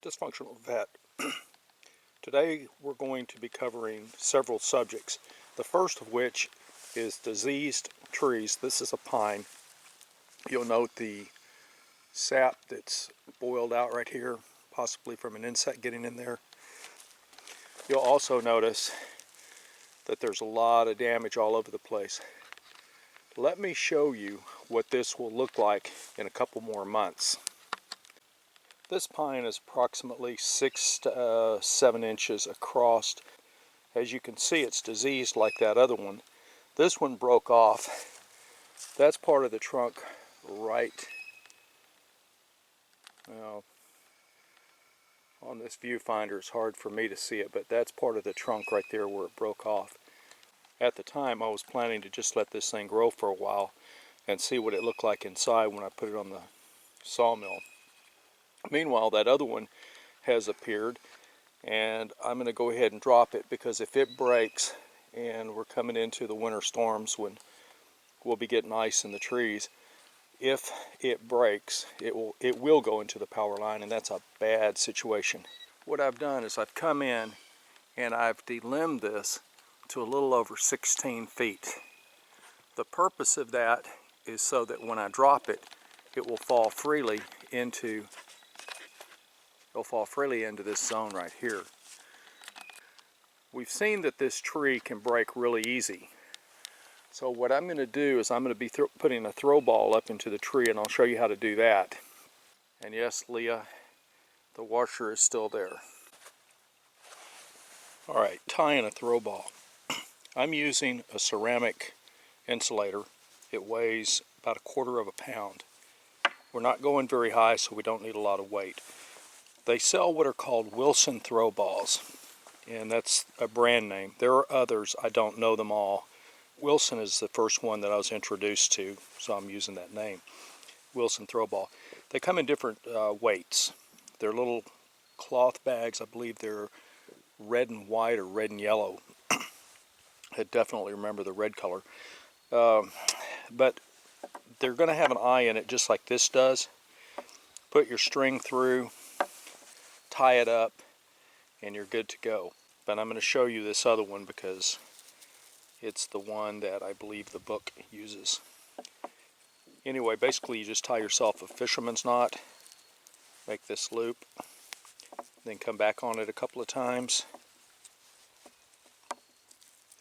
Dysfunctional vet. Today we're going to be covering several subjects. The first of which is diseased trees. This is a pine. You'll note the sap that's boiled out right here, possibly from an insect getting in there. You'll also notice that there's a lot of damage all over the place. Let me show you what this will look like in a couple more months. This pine is approximately 6 to 7 inches across. As you can see, it's diseased like that other one. This one broke off. That's part of the trunk right now. On this viewfinder it's hard for me to see it, but that's part of the trunk right there where it broke off. At the time I was planning to just let this thing grow for a while and see what it looked like inside when I put it on the sawmill. Meanwhile, that other one has appeared, and I'm going to go ahead and drop it, because if it breaks, and we're coming into the winter storms when we'll be getting ice in the trees, if it breaks, it will go into the power line, and that's a bad situation. What I've done is I've come in and I've delimbed this to a little over 16 feet. The purpose of that is so that when I drop it, it will fall freely into this zone right here. We've seen that this tree can break really easy. So what I'm going to do is I'm going to be putting a throw ball up into the tree, and I'll show you how to do that. And yes, Leah, the washer is still there. Alright, tying a throw ball. I'm using a ceramic insulator. It weighs about 1/4 pound. We're not going very high, so we don't need a lot of weight. They sell what are called Wilson throw balls, and that's a brand name. There are others, I don't know them all. Wilson is the first one that I was introduced to, so I'm using that name. Wilson throw ball. They come in different weights. They're little cloth bags. I believe they're red and white or red and yellow. I definitely remember the red color. But they're going to have an eye in it just like this does. Put your string through, tie it up, and you're good to go. But I'm going to show you this other one because it's the one that I believe the book uses. Anyway, basically you just tie yourself a fisherman's knot, make this loop, then come back on it a couple of times.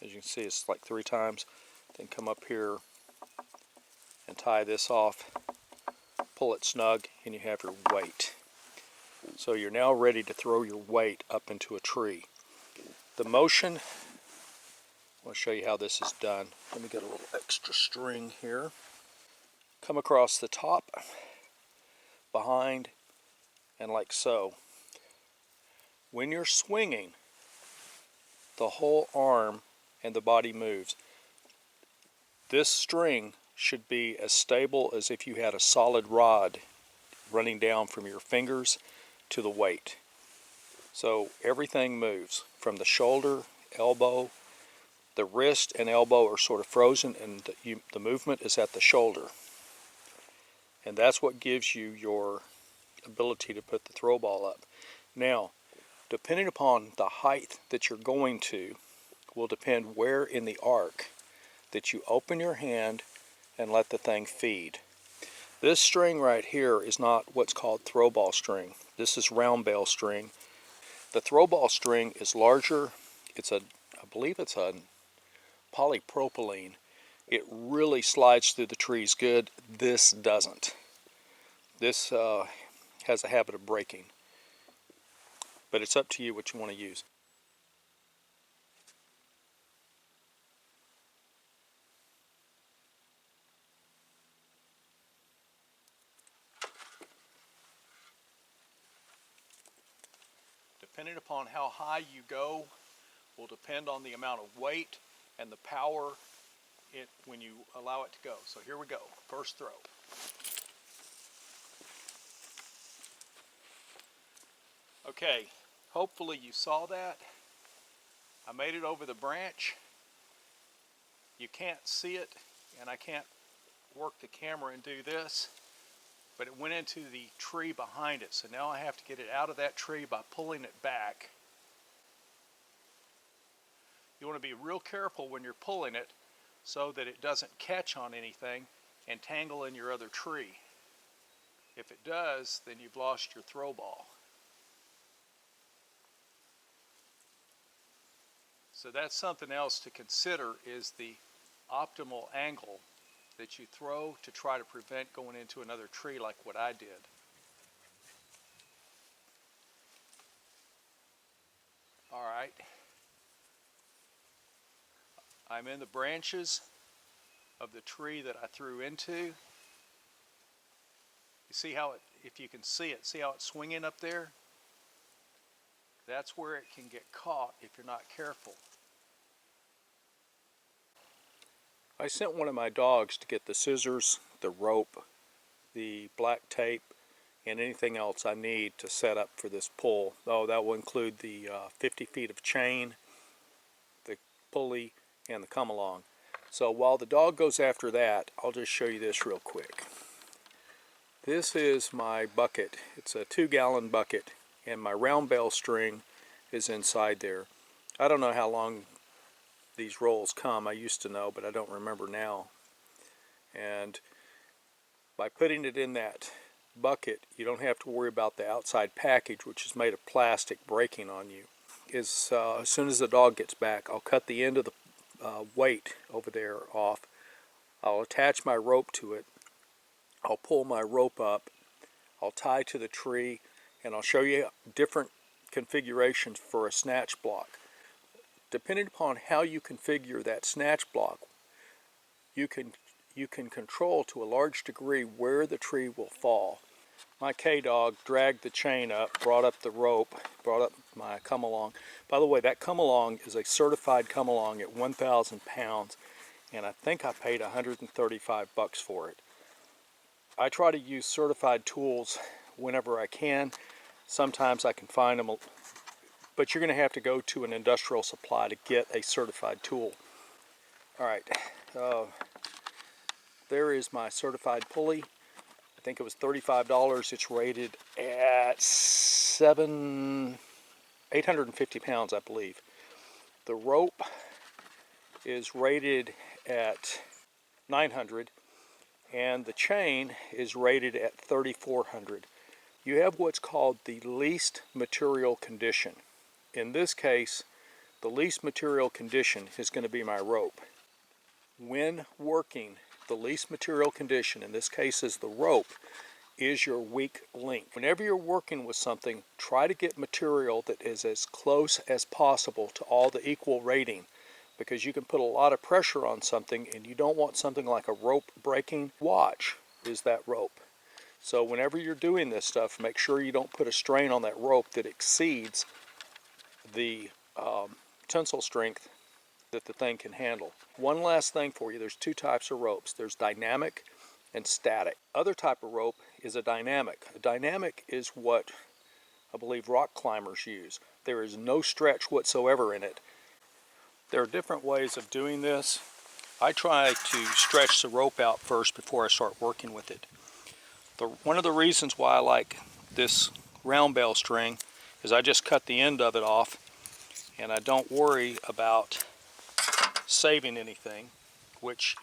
As you can see, it's like 3 times. Then come up here and tie this off, pull it snug, and you have your weight. So you're now ready to throw your weight up into a tree. The motion, I want to show you how this is done. Let me get a little extra string here. Come across the top, behind, and like so. When you're swinging, the whole arm and the body moves. This string should be as stable as if you had a solid rod running down from your fingers to the weight. So everything moves from the shoulder, elbow, the wrist and elbow are sort of frozen, and the movement is at the shoulder. And that's what gives you your ability to put the throw ball up. Now, depending upon the height that you're going to, will depend where in the arc that you open your hand and let the thing feed. This string right here is not what's called throw ball string. This is round bale string. The throw ball string is larger. I believe it's a polypropylene. It really slides through the trees good. This doesn't. This has a habit of breaking. But it's up to you what you want to use. Depending upon how high you go will depend on the amount of weight and the power when you allow it to go. So here we go, first throw. Okay, hopefully you saw that. I made it over the branch. You can't see it, and I can't work the camera and do this, but it went into the tree behind it. So now I have to get it out of that tree by pulling it back. You want to be real careful when you're pulling it so that it doesn't catch on anything and tangle in your other tree. If it does, then you've lost your throw ball. So that's something else to consider, is the optimal angle that you throw to try to prevent going into another tree like what I did. All right. I'm in the branches of the tree that I threw into. You see how it, if you can see it, see how it's swinging up there? That's where it can get caught if you're not careful. I sent one of my dogs to get the scissors, the rope, the black tape, and anything else I need to set up for this pull. Oh, that will include the 50 feet of chain, the pulley, and the come along. So while the dog goes after that, I'll just show you this real quick. This is my bucket. It's a 2-gallon bucket, and my round bale string is inside there. I don't know how long these rolls come. I used to know, but I don't remember now. And by putting it in that bucket, you don't have to worry about the outside package, which is made of plastic, breaking on you. As soon as the dog gets back, I'll cut the end of the weight over there off. I'll attach my rope to it. I'll pull my rope up. I'll tie to the tree, and I'll show you different configurations for a snatch block. Depending upon how you configure that snatch block, you can control to a large degree where the tree will fall. My K-Dog dragged the chain up, brought up the rope, brought up my come-along. By the way, that come-along is a certified come-along at 1,000 pounds, and I think I paid $135 for it. I try to use certified tools whenever I can. Sometimes I can find them, but you're going to have to go to an industrial supply to get a certified tool. All right, there is my certified pulley. I think it was $35. It's rated at 850 pounds, I believe. The rope is rated at 900, and the chain is rated at 3,400. You have what's called the least material condition. In this case, the least material condition is going to be my rope. When working, the least material condition, in this case is the rope, is your weak link. Whenever you're working with something, try to get material that is as close as possible to all the equal rating, because you can put a lot of pressure on something and you don't want something like a rope breaking. Watch is that rope. So whenever you're doing this stuff, make sure you don't put a strain on that rope that exceeds the tensile strength that the thing can handle. One last thing for you, there's 2 types of ropes. There's dynamic and static. Other type of rope is a dynamic. A dynamic is what I believe rock climbers use. There is no stretch whatsoever in it. There are different ways of doing this. I try to stretch the rope out first before I start working with it. One of the reasons why I like this round bale string is I just cut the end of it off, and I don't worry about saving anything, which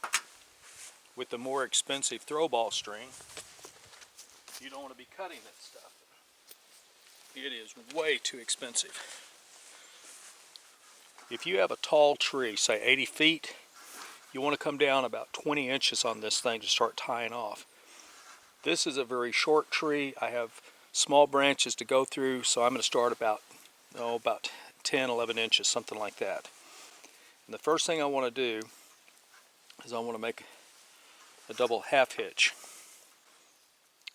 with the more expensive throw ball string, you don't want to be cutting that stuff. It is way too expensive. If you have a tall tree, say 80 feet, you want to come down about 20 inches on this thing to start tying off. This is a very short tree. I have small branches to go through, so I'm going to start about 10, 11 inches, something like that. And the first thing I want to do is I want to make a double half hitch.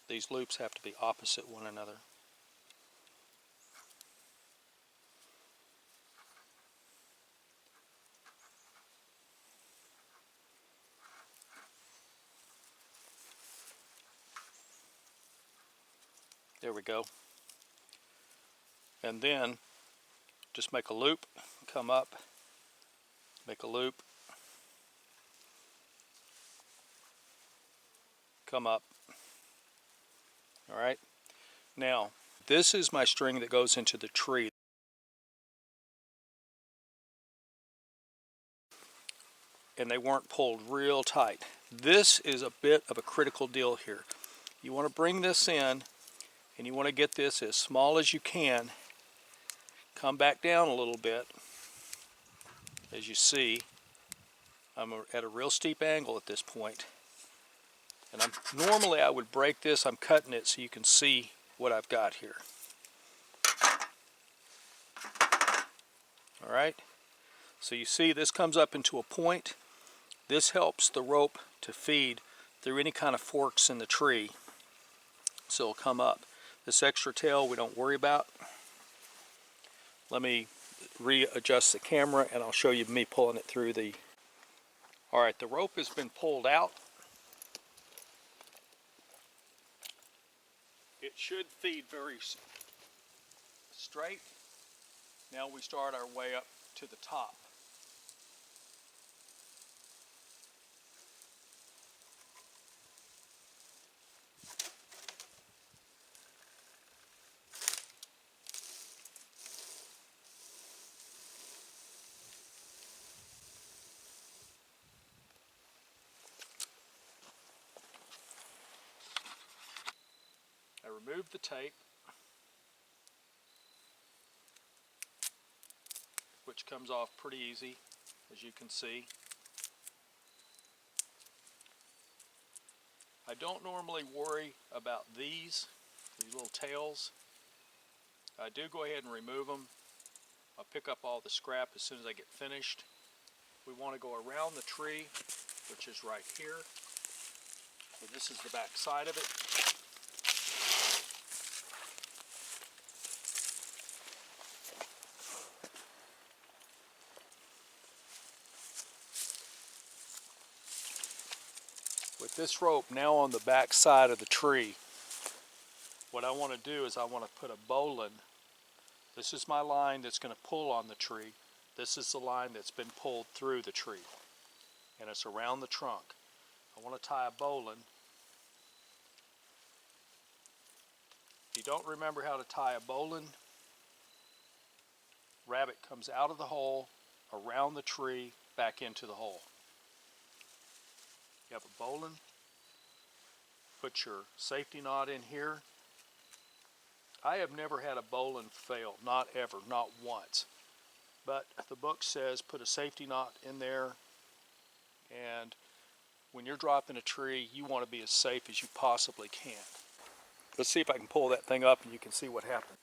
These loops have to be opposite one another. There we go. And then just make a loop, come up, make a loop, come up, All right. Now, this is my string that goes into the tree. And they weren't pulled real tight. This is a bit of a critical deal here. You want to bring this in and you want to get this as small as you can. Come back down a little bit. As you see, I'm at a real steep angle at this point. And normally I would break this. I'm cutting it so you can see what I've got here. All right. So you see this comes up into a point. This helps the rope to feed through any kind of forks in the tree. So it'll come up. This extra tail we don't worry about. Let me readjust the camera and I'll show you me pulling it through the... Alright, the rope has been pulled out. It should feed very straight. Now we start our way up to the top. I removed the tape, which comes off pretty easy, as you can see. I don't normally worry about these little tails. I do go ahead and remove them. I'll pick up all the scrap as soon as I get finished. We want to go around the tree, which is right here. So this is the back side of it. With this rope now on the back side of the tree, what I want to do is I want to put a bowline. This is my line that's going to pull on the tree. This is the line that's been pulled through the tree. And it's around the trunk. I want to tie a bowline. If you don't remember how to tie a bowline, rabbit comes out of the hole, around the tree, back into the hole. You have a bowline, put your safety knot in here. I have never had a bowline fail, not ever, not once. But the book says put a safety knot in there, and when you're dropping a tree, you want to be as safe as you possibly can. Let's see if I can pull that thing up and you can see what happens.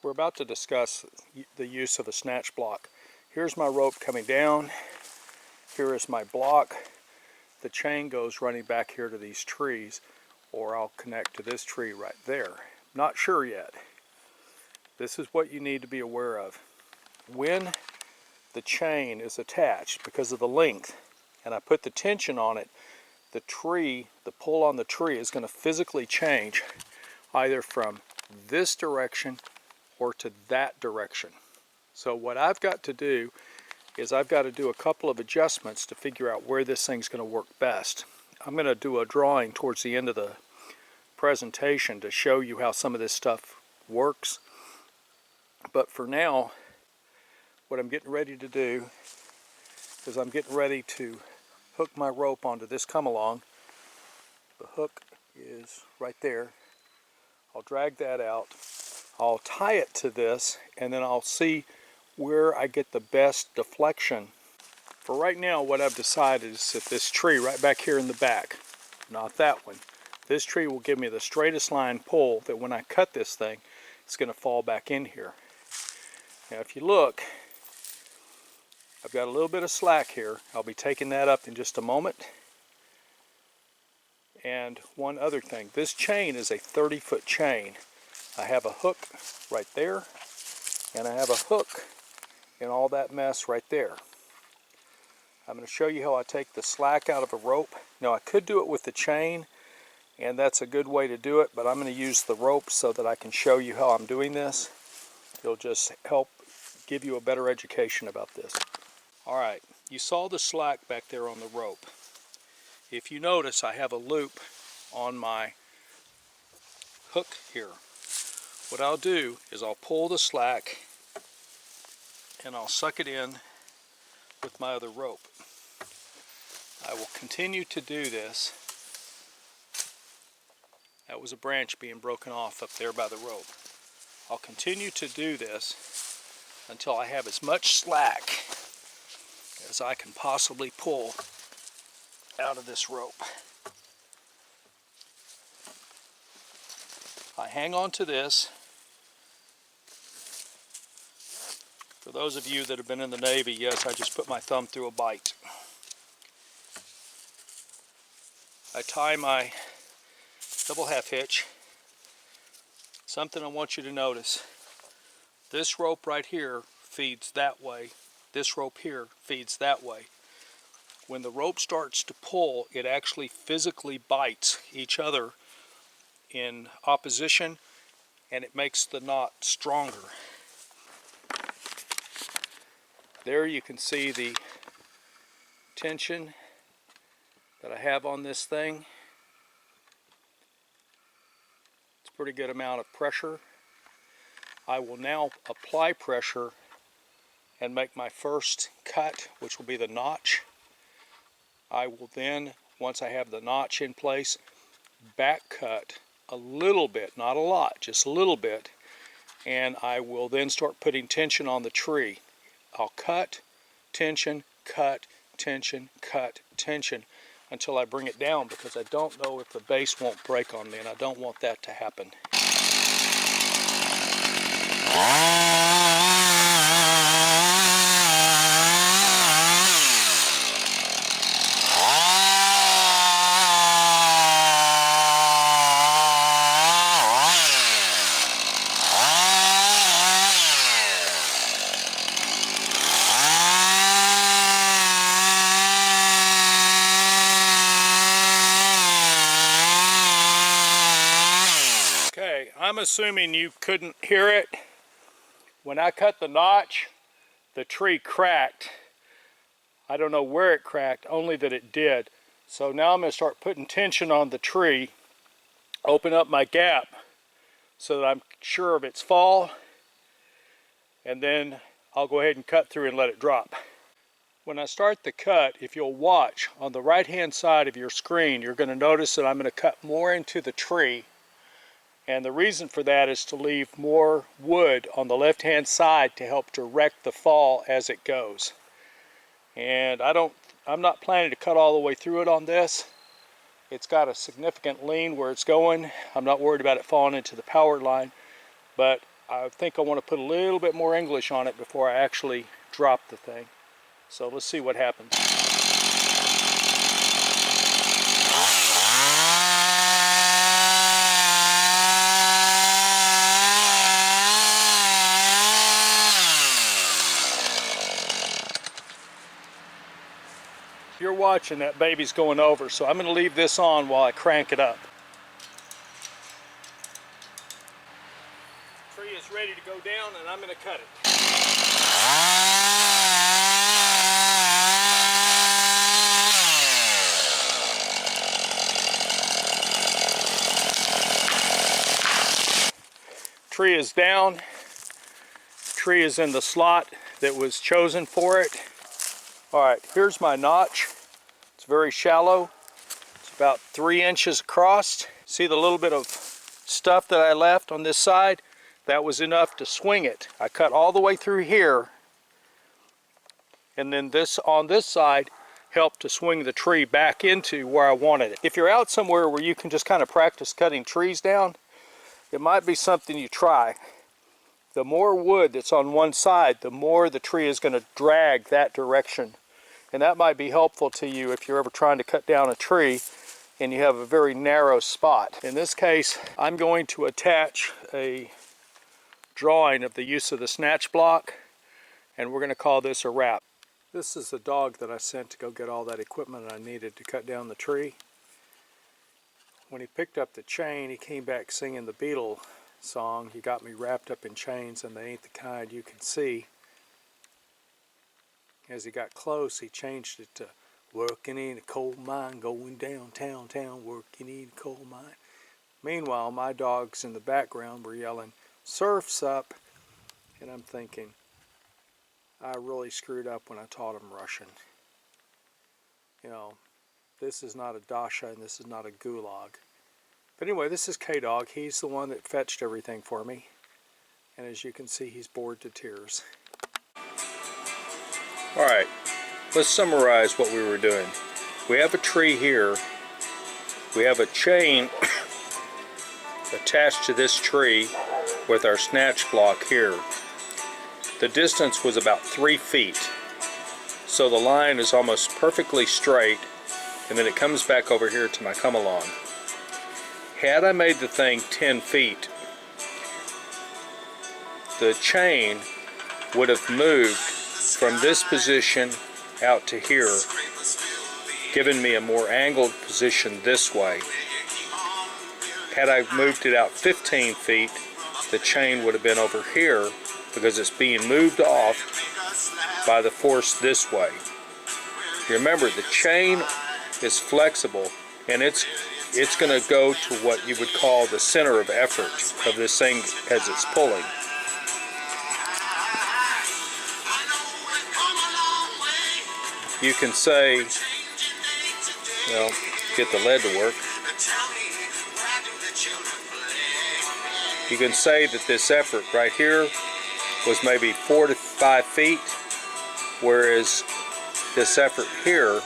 We're about to discuss the use of a snatch block. Here's my rope coming down. Here is my block. The chain goes running back here to these trees, or I'll connect to this tree right there. Not sure yet. This is what you need to be aware of. When the chain is attached, because of the length, and I put the tension on it, the tree, the pull on the tree is going to physically change either from this direction or to that direction. So what I've got to do is I've got to do a couple of adjustments to figure out where this thing's going to work best. I'm going to do a drawing towards the end of the presentation to show you how some of this stuff works. But for now, what I'm getting ready to do is I'm getting ready to hook my rope onto this come along. The hook is right there. I'll drag that out. I'll tie it to this, and then I'll see where I get the best deflection. For right now, what I've decided is that this tree right back here in the back, not that one, this tree will give me the straightest line pull that when I cut this thing, it's going to fall back in here. Now if you look, I've got a little bit of slack here. I'll be taking that up in just a moment. And one other thing, this chain is a 30-foot chain. I have a hook right there, and I have a hook in all that mess right there. I'm going to show you how I take the slack out of a rope. Now I could do it with the chain, and that's a good way to do it, but I'm going to use the rope so that I can show you how I'm doing this. It'll just help give you a better education about this. Alright, you saw the slack back there on the rope. If you notice, I have a loop on my hook here. What I'll do is I'll pull the slack and I'll suck it in with my other rope. I will continue to do this. That was a branch being broken off up there by the rope. I'll continue to do this until I have as much slack as I can possibly pull out of this rope. I hang on to this. For those of you that have been in the Navy, yes, I just put my thumb through a bite. I tie my double half hitch. Something I want you to notice. This rope right here feeds that way. This rope here feeds that way. When the rope starts to pull, it actually physically bites each other in opposition, and it makes the knot stronger. There you can see the tension that I have on this thing. It's a pretty good amount of pressure. I will now apply pressure and make my first cut, which will be the notch. I will then, once I have the notch in place, back cut a little bit, not a lot, just a little bit, and I will then start putting tension on the tree. I'll cut, tension, cut, tension, cut, tension until I bring it down, because I don't know if the base won't break on me, and I don't want that to happen. I'm assuming you couldn't hear it. When I cut the notch, the tree cracked. I don't know where it cracked, only that it did. So now I'm going to start putting tension on the tree, open up my gap so that I'm sure of its fall, and then I'll go ahead and cut through and let it drop. When I start the cut, if you'll watch, on the right hand side of your screen, you're going to notice that I'm going to cut more into the tree. And the reason for that is to leave more wood on the left-hand side to help direct the fall as it goes. And I'm not planning to cut all the way through it on this. It's got a significant lean where it's going. I'm not worried about it falling into the power line, but I think I want to put a little bit more English on it before I actually drop the thing. So let's see what happens. You're watching, that baby's going over, so I'm going to leave this on while I crank it up. Tree is ready to go down, and I'm going to cut it. Tree is down. Tree is in the slot that was chosen for it. Alright, here's my notch. It's very shallow. It's about 3 inches across. See the little bit of stuff that I left on this side? That was enough to swing it. I cut all the way through here, and then this on this side helped to swing the tree back into where I wanted it. If you're out somewhere where you can just kind of practice cutting trees down, it might be something you try. The more wood that's on one side, the more the tree is going to drag that direction. And that might be helpful to you if you're ever trying to cut down a tree and you have a very narrow spot. In this case, I'm going to attach a drawing of the use of the snatch block, and we're going to call this a wrap. This is the dog that I sent to go get all that equipment I needed to cut down the tree. When he picked up the chain, he came back singing the Beatle song, "You got me wrapped up in chains and they ain't the kind you can see." As he got close, he changed it to "Working in a coal mine, going downtown town, working in a coal mine." Meanwhile, my dogs in the background were yelling, "Surf's up!" And I'm thinking, I really screwed up when I taught him Russian. You know, this is not a dasha and this is not a gulag. But anyway, this is K-Dog. He's the one that fetched everything for me. And as you can see, he's bored to tears. Alright, let's summarize what we were doing. We have a tree here. We have a chain attached to this tree with our snatch block here. The distance was about 3 feet. So the line is almost perfectly straight, and then it comes back over here to my come along. Had I made the thing 10 feet, the chain would have moved from this position out to here, giving me a more angled position this way. Had I moved it out 15 feet, the chain would have been over here because it's being moved off by the force this way. Remember, the chain is flexible and it's going to go to what you would call the center of effort of this thing as it's pulling. You can say, well, get the lead to work. You can say that this effort right here was maybe 4 to 5 feet, whereas this effort here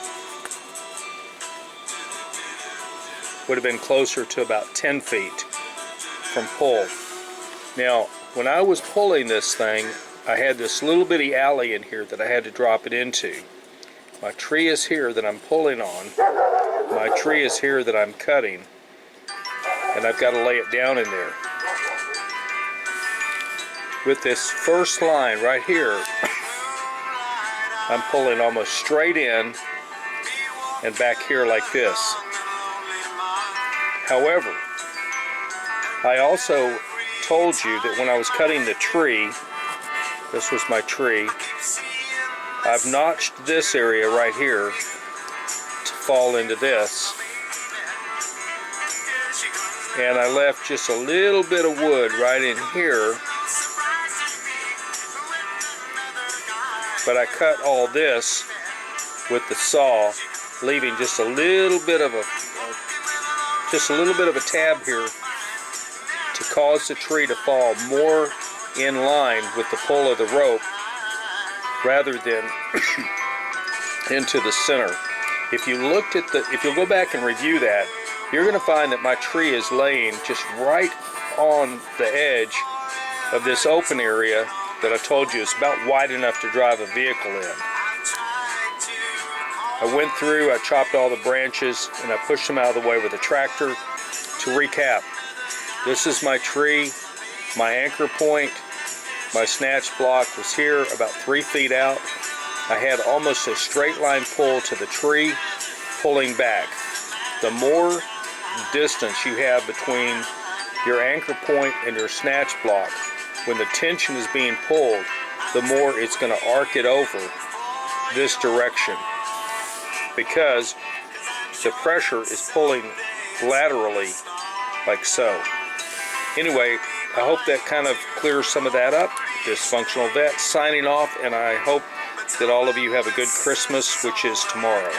would have been closer to about 10 feet from pull. Now, when I was pulling this thing, I had this little bitty alley in here that I had to drop it into. My tree is here that I'm pulling on. My tree is here that I'm cutting, and I've got to lay it down in there. With this first line right here, I'm pulling almost straight in and back here like this. However, I also told you that when I was cutting the tree, this was my tree, I've notched this area right here to fall into this, and I left just a little bit of wood right in here. But I cut all this with the saw, leaving just a little bit of a tab here to cause the tree to fall more in line with the pull of the rope rather than into the center. If you go back and review that, you're going to find that my tree is laying just right on the edge of this open area that I told you is about wide enough to drive a vehicle in. I went through, I chopped all the branches, and I pushed them out of the way with a tractor. To recap, this is my tree, my anchor point, my snatch block was here about 3 feet out. I had almost a straight line pull to the tree, pulling back. The more distance you have between your anchor point and your snatch block, when the tension is being pulled, the more it's going to arc it over this direction because the pressure is pulling laterally like so. Anyway, I hope that kind of clears some of that up. Dysfunctional Vet signing off, and I hope that all of you have a good Christmas, which is tomorrow.